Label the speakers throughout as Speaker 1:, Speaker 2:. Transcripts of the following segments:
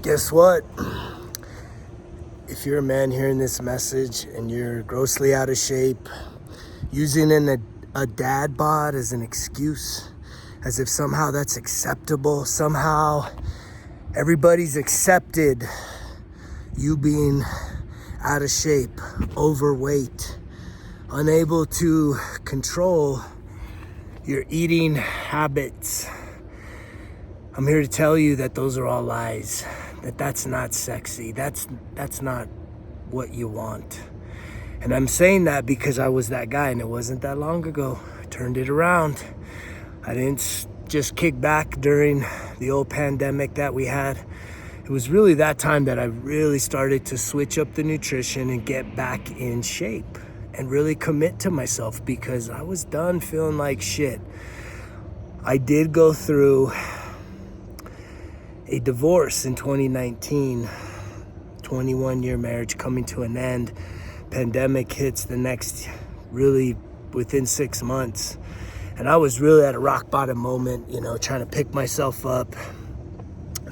Speaker 1: Guess what? If you're a man hearing this message and you're grossly out of shape, using a dad bod as an excuse, as if somehow that's acceptable, somehow everybody's accepted you being out of shape, overweight, unable to control your eating habits, I'm here to tell you that those are all lies. That's not sexy. That's not what you want. And I'm saying that because I was that guy, and it wasn't that long ago. I turned it around. I didn't just kick back during the old pandemic that we had. It was really that time that I really started to switch up the nutrition and get back in shape and really commit to myself, because I was done feeling like shit. I did go through a divorce in 2019, 21-year marriage coming to an end. Pandemic hits the next, really within 6 months. And I was really at a rock bottom moment, trying to pick myself up,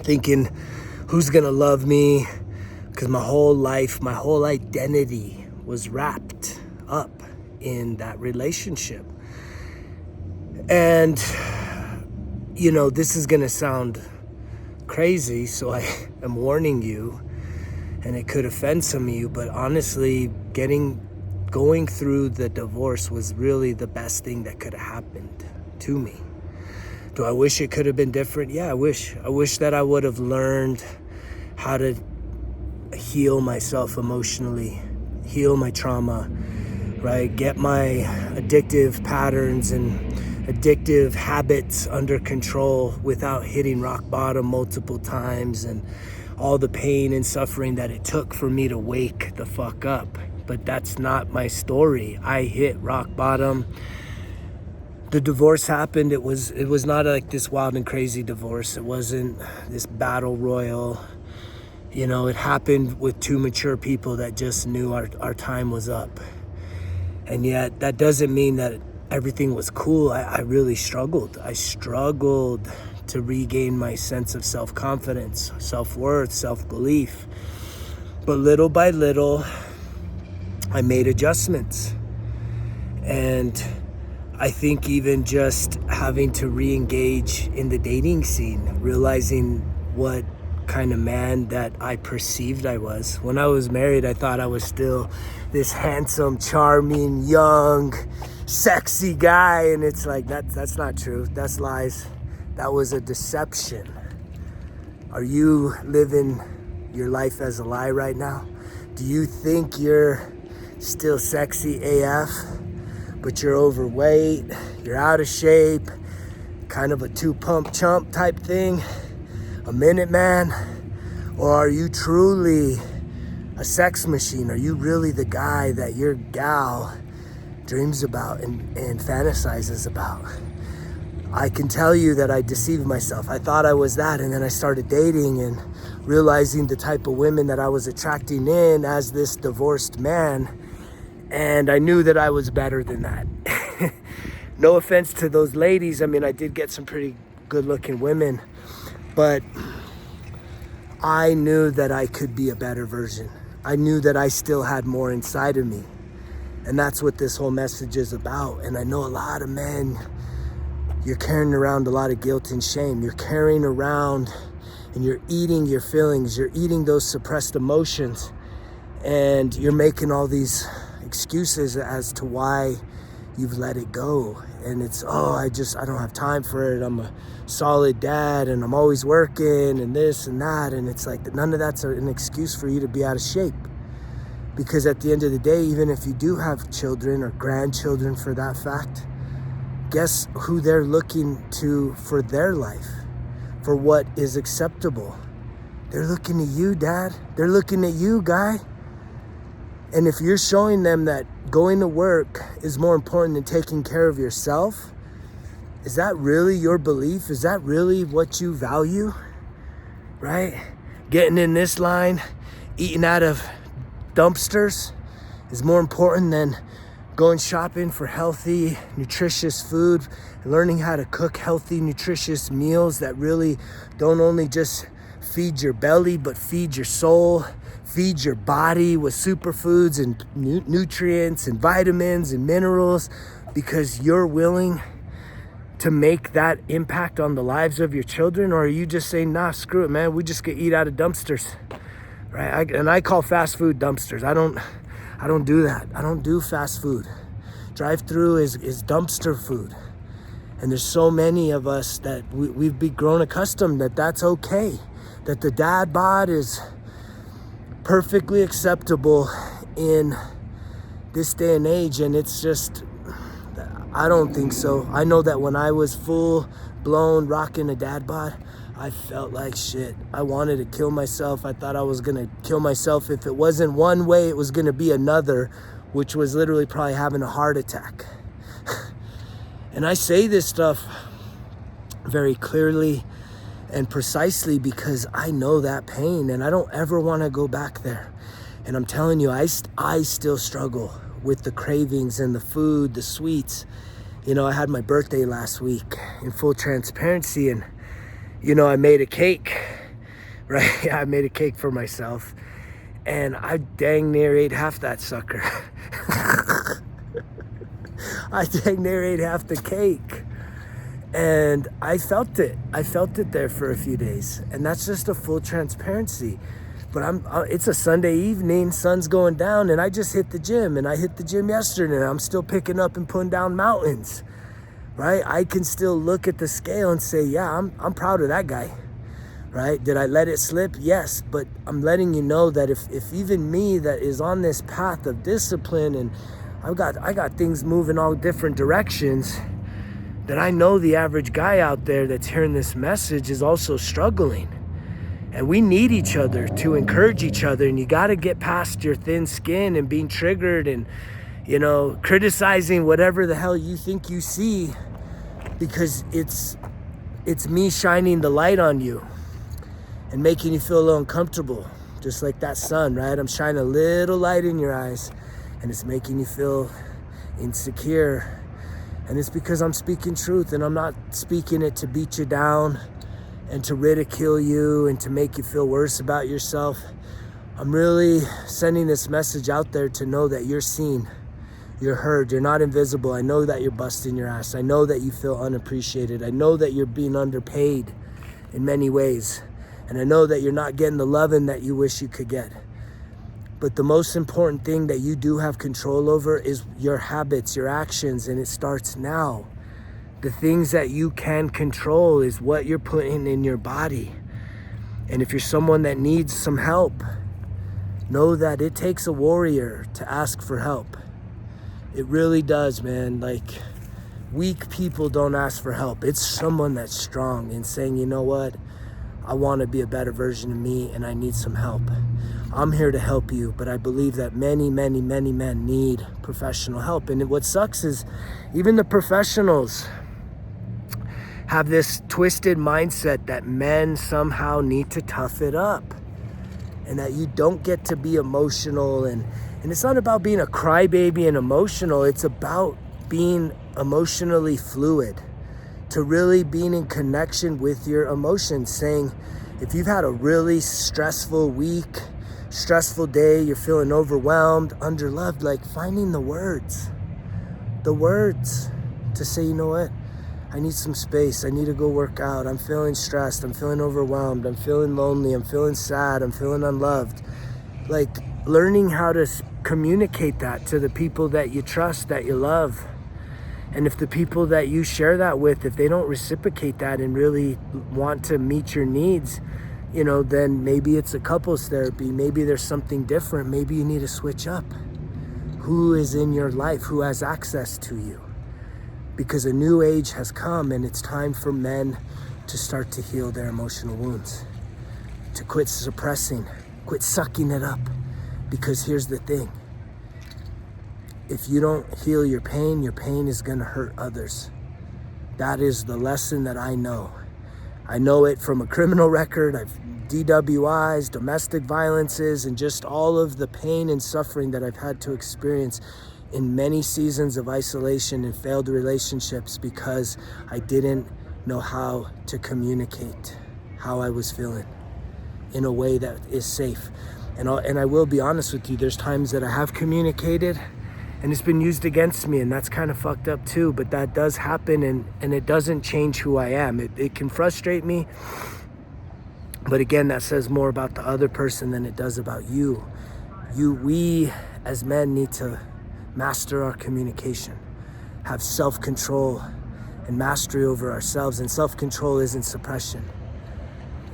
Speaker 1: thinking, who's gonna love me? Because my whole life, my whole identity was wrapped up in that relationship. And, this is gonna sound crazy, so I am warning you, and it could offend some of you, but honestly, going through the divorce was really the best thing that could have happened to me. Do I wish it could have been different? Yeah, I wish that I would have learned how to heal myself emotionally, heal my trauma, right? Get my addictive patterns and addictive habits under control without hitting rock bottom multiple times and all the pain and suffering that it took for me to wake the fuck up. But that's not my story. I hit rock bottom. The divorce happened. It was not like this wild and crazy divorce. It wasn't this battle royal. It happened with two mature people that just knew our time was up. And yet that doesn't mean that everything was cool. I really struggled. I struggled to regain my sense of self-confidence, self-worth, self-belief. But little by little, I made adjustments. And I think even just having to re-engage in the dating scene, realizing what kind of man that I perceived I was. When I was married, I thought I was still this handsome, charming, young, sexy guy, and it's like that's not true. That's lies. That was a deception. Are you living your life as a lie right now? Do you think you're still sexy AF, but you're overweight, you're out of shape, kind of a two-pump chump type thing, a minute man? Or are you truly a sex machine? Are you really the guy that your gal dreams about and fantasizes about? I can tell you that I deceived myself. I thought I was that, and then I started dating and realizing the type of women that I was attracting in as this divorced man, and I knew that I was better than that. No offense to those ladies. I mean, I did get some pretty good-looking women, but I knew that I could be a better version. I knew that I still had more inside of me, and that's what this whole message is about. And I know a lot of men, you're carrying around a lot of guilt and shame. You're carrying around and you're eating your feelings. You're eating those suppressed emotions, and you're making all these excuses as to why you've let it go. And it's, I don't have time for it. I'm a solid dad and I'm always working and this and that. And it's like, none of that's an excuse for you to be out of shape. Because at the end of the day, even if you do have children or grandchildren for that fact, guess who they're looking to for their life, for what is acceptable? They're looking at you, Dad. They're looking at you, guy. And if you're showing them that going to work is more important than taking care of yourself, is that really your belief? Is that really what you value? Right? Getting in this line, eating out of dumpsters is more important than going shopping for healthy, nutritious food, learning how to cook healthy, nutritious meals that really don't only just feed your belly, but feed your soul, feed your body with superfoods and nutrients and vitamins and minerals, because you're willing to make that impact on the lives of your children? Or are you just saying, nah, screw it, man, we just get eat out of dumpsters, right? I call fast food dumpsters. I don't do that. I don't do fast food. Drive-through is dumpster food. And there's so many of us that we've been grown accustomed that that's okay, that the dad bod is perfectly acceptable in this day and age. And it's just, I don't think so. I know that when I was full blown rocking a dad bod, I felt like shit. I wanted to kill myself. I thought I was gonna kill myself. If it wasn't one way, it was gonna be another, which was literally probably having a heart attack. And I say this stuff very clearly and precisely because I know that pain and I don't ever want to go back there. And I'm telling you, I still struggle with the cravings and the food, the sweets. You know, I had my birthday last week, in full transparency, and, you know, I made a cake, right? I made a cake for myself, and I dang near ate half that sucker. I dang near ate half the cake. And I felt it. I felt it there for a few days. And that's just a full transparency. But it's a Sunday evening, sun's going down, and I just hit the gym. And I hit the gym yesterday, and I'm still picking up and putting down mountains, right? I can still look at the scale and say, yeah, I'm proud of that guy, right? Did I let it slip? Yes, but I'm letting you know that if even me that is on this path of discipline, and I got things moving all different directions, that I know the average guy out there that's hearing this message is also struggling. And we need each other to encourage each other. And you got to get past your thin skin and being triggered and, you know, criticizing whatever the hell you think you see, because it's me shining the light on you and making you feel a little uncomfortable, just like that sun, right? I'm shining a little light in your eyes and it's making you feel insecure. And it's because I'm speaking truth, and I'm not speaking it to beat you down and to ridicule you and to make you feel worse about yourself. I'm really sending this message out there to know that you're seen, you're heard, you're not invisible. I know that you're busting your ass. I know that you feel unappreciated. I know that you're being underpaid in many ways. And I know that you're not getting the loving that you wish you could get. But the most important thing that you do have control over is your habits, your actions, and it starts now. The things that you can control is what you're putting in your body. And if you're someone that needs some help, know that it takes a warrior to ask for help. It really does, man. Like, weak people don't ask for help. It's someone that's strong and saying, you know what? I want to be a better version of me and I need some help. I'm here to help you, but I believe that many, many, many men need professional help. And what sucks is even the professionals have this twisted mindset that men somehow need to tough it up and that you don't get to be emotional. And it's not about being a crybaby and emotional. It's about being emotionally fluid, to really being in connection with your emotions, saying, if you've had a really stressful week, stressful day, you're feeling overwhelmed, underloved, like finding the words to say, you know what? I need some space. I need to go work out. I'm feeling stressed. I'm feeling overwhelmed. I'm feeling lonely. I'm feeling sad. I'm feeling unloved. Like learning how to communicate that to the people that you trust, that you love. And if the people that you share that with, if they don't reciprocate that and really want to meet your needs, you know, then maybe it's a couples therapy. Maybe there's something different. Maybe you need to switch up. Who is in your life? Who has access to you? Because a new age has come and it's time for men to start to heal their emotional wounds, to quit suppressing, quit sucking it up. Because here's the thing. If you don't heal your pain is gonna hurt others. That is the lesson that I know. I know it from a criminal record. I've DWIs, domestic violences, and just all of the pain and suffering that I've had to experience in many seasons of isolation and failed relationships because I didn't know how to communicate how I was feeling. in a way that is safe. And I will be honest with you, there's times that I have communicated and it's been used against me, and that's kind of fucked up too, but that does happen, and it doesn't change who I am. It can frustrate me, but again, that says more about the other person than it does about you. We as men need to master our communication, have self-control and mastery over ourselves. And self-control isn't suppression.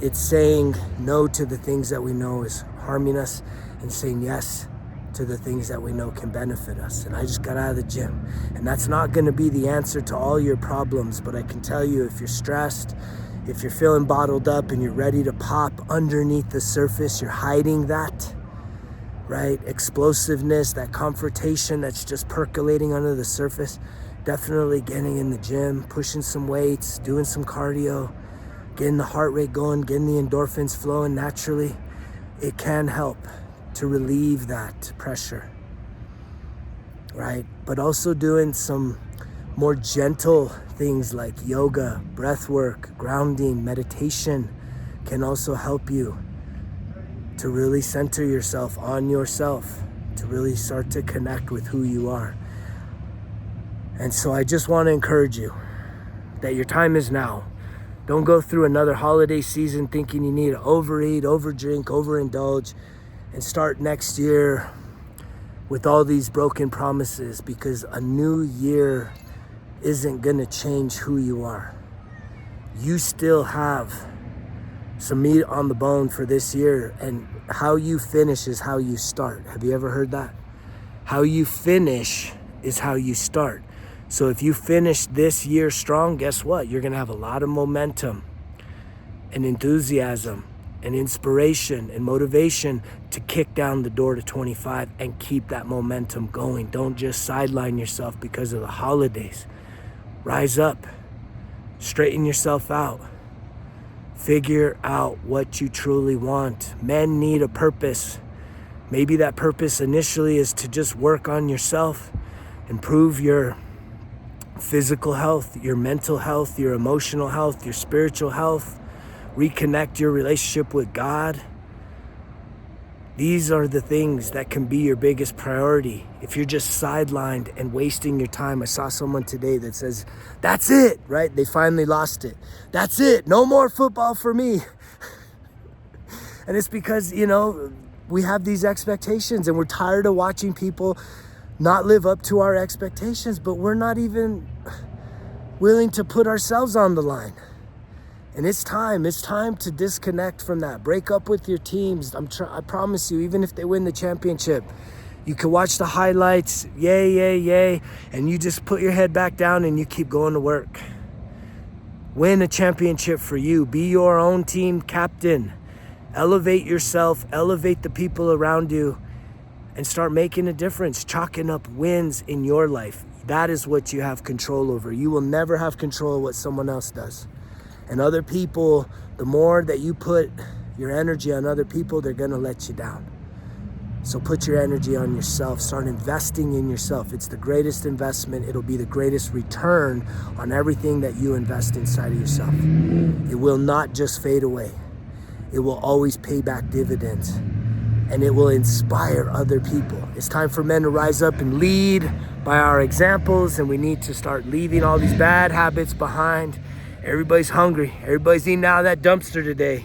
Speaker 1: It's saying no to the things that we know is harming us and saying yes to the things that we know can benefit us. And I just got out of the gym, and that's not going to be the answer to all your problems, but I can tell you, if you're stressed, if you're feeling bottled up and you're ready to pop underneath the surface, you're hiding that, right? Explosiveness, that confrontation that's just percolating under the surface, definitely getting in the gym, pushing some weights, doing some cardio, getting the heart rate going, getting the endorphins flowing naturally. It can help to relieve that pressure, right? But also doing some more gentle things like yoga, breath work, grounding, meditation can also help you to really center yourself on yourself, to really start to connect with who you are. And so I just want to encourage you that your time is now. Don't go through another holiday season thinking you need to overeat, overdrink, overindulge, and start next year with all these broken promises, because a new year isn't going to change who you are. You still have some meat on the bone for this year, and how you finish is how you start. Have you ever heard that? How you finish is how you start. So if you finish this year strong, guess what? You're going to have a lot of momentum and enthusiasm and inspiration and motivation to kick down the door to 25 and keep that momentum going. Don't just sideline yourself because of the holidays. Rise up, straighten yourself out, figure out what you truly want. Men need a purpose. Maybe that purpose initially is to just work on yourself, improve your physical health, your mental health, your emotional health, your spiritual health, reconnect your relationship with God. These are the things that can be your biggest priority. If you're just sidelined and wasting your time, I saw someone today that says, that's it, right? They finally lost it. That's it. No more football for me. And it's because, we have these expectations, and we're tired of watching people not live up to our expectations, but we're not even willing to put ourselves on the line. And it's time to disconnect from that. Break up with your teams. I promise you, even if they win the championship, you can watch the highlights, yay, yay, yay, and you just put your head back down and you keep going to work. Win a championship for you. Be your own team captain. Elevate yourself, elevate the people around you, and start making a difference, chalking up wins in your life. That is what you have control over. You will never have control of what someone else does. And other people, the more that you put your energy on other people, they're gonna let you down. So put your energy on yourself. Start investing in yourself. It's the greatest investment. It'll be the greatest return on everything that you invest inside of yourself. It will not just fade away. It will always pay back dividends. And it will inspire other people. It's time for men to rise up and lead by our examples, and we need to start leaving all these bad habits behind. Everybody's hungry. Everybody's eating out of that dumpster today.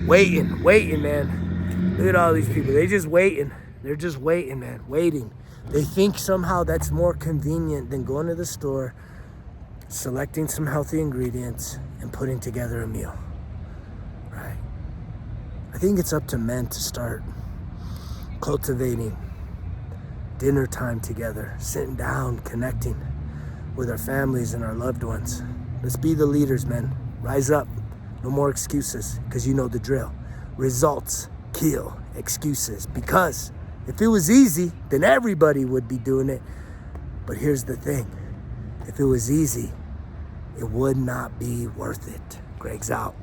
Speaker 1: Waiting, man. Look at all these people. They're just waiting. They're just waiting, man. Waiting. They think somehow that's more convenient than going to the store, selecting some healthy ingredients, and putting together a meal. Right? I think it's up to men to start cultivating dinner time together, sitting down, connecting with our families and our loved ones. Let's be the leaders, men. Rise up. No more excuses, because you know the drill. Results kill excuses, because if it was easy, then everybody would be doing it. But here's the thing. If it was easy, it would not be worth it. Greg's out.